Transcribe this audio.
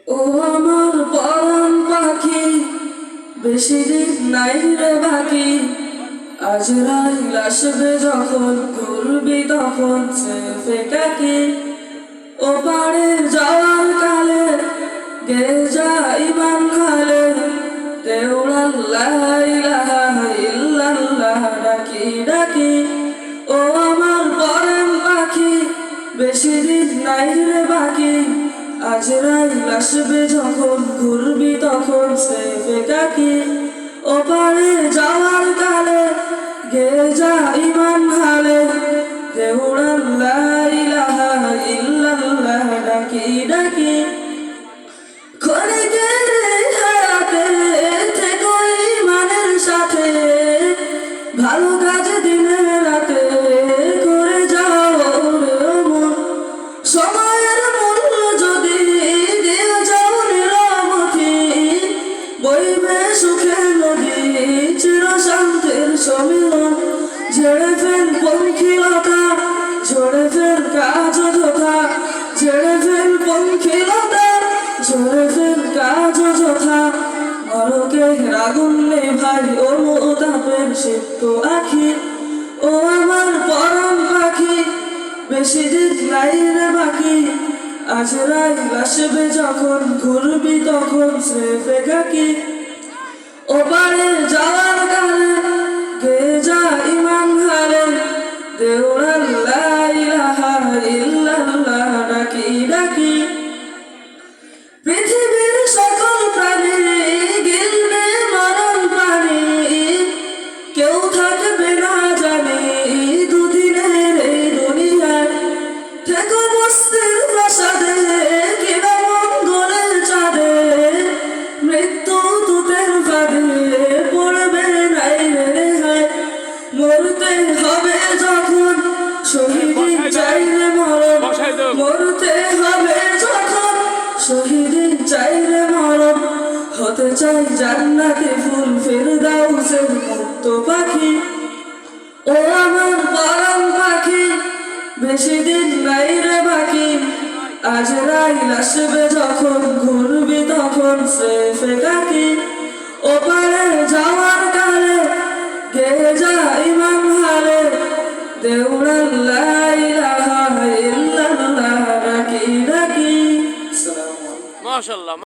ও আমার পরাণ পাখি, বেশি দিন নাই রে বাকি। আজরাইল আসবে যখন, ঘুরবি তখন স্রেফ একাকী। ও পারে যাওয়ার কালে গে যাই মান খালে, দেউড়াল লা ইলাহা ইল্লাল্লাহ ডাকি ডাকি। ও আমার পরাণ পাখি, বেশি দিন নাই রে বাকি। আজরাইল আসবে যখন, ঘুরবি তখন স্রেফ একাকী। ও পারে যাওয়ার কালে গে যা ইমান হালে, দেউড়াল লা ইলাহা ইল্লাল্লাহ ডাকি ডাকি। ক্ষণিকের এই হায়াতে থেকো ইমানের সাথে, ভালো কাজ দিনে রাতে করে যাও রে মন। সময়ের মূল্য যদি দিয়ে যাও নিরবধি, বইবে সুখের নদী চির শান্তির সম্মিলন। ঝেড়ে ফেল পঙ্খিলতা, ঝরে ফেল কাজ যথা, ঝেড়ে ফেল পঙ্খিলতা, ঝরে ফেল কাজ যথা। নরকের আগুন নেভাই ও মোতাপের সিক্ত আখি। ও আমার পরাণ পাখি, বেশি দিন নাই রে বাকি। আজরাইল আসবে যখন, ঘুরবি তখন স্রেফ একাকী। ও পারে যাওয়ার কালে গে যা ইমান হালে, দেউড়াল লা ইলাহা ইল্লাল্লাহ ডাকি ডাকি। পৃথিবীর সকল প্রাণী গিলবে মরণ পানি, কেউ থাকবে না জানি দুদিনের এই দুনিয়ায়। থেকো বস্তির প্রাসাদে কিনা মঙ্গলের চাঁদে, মৃত্যু দূতের ফাঁদে পড়বে নাই রে রেহাই। মরতে হবে যখন, শহীদি চাই রে মরণ। মরতে হবে যখন, শহীদি চাই রে মরণ। হতে চাই জান্নাতে ফুল ফেরদাউসের মুক্ত পাখি। ও আমার পরাণ পাখি, বেশি দিন নাই রে বাকি। আজরাইল আসবে যখন, ঘুরবি তখন স্রেফ একাকী। ও পারে যাওয়ার কালে গে যা ইমান হালে, দেউড়াল লা ইলাহা ইল্লাল্লাহ ডাকি ডাকি। মাশাআল্লাহ।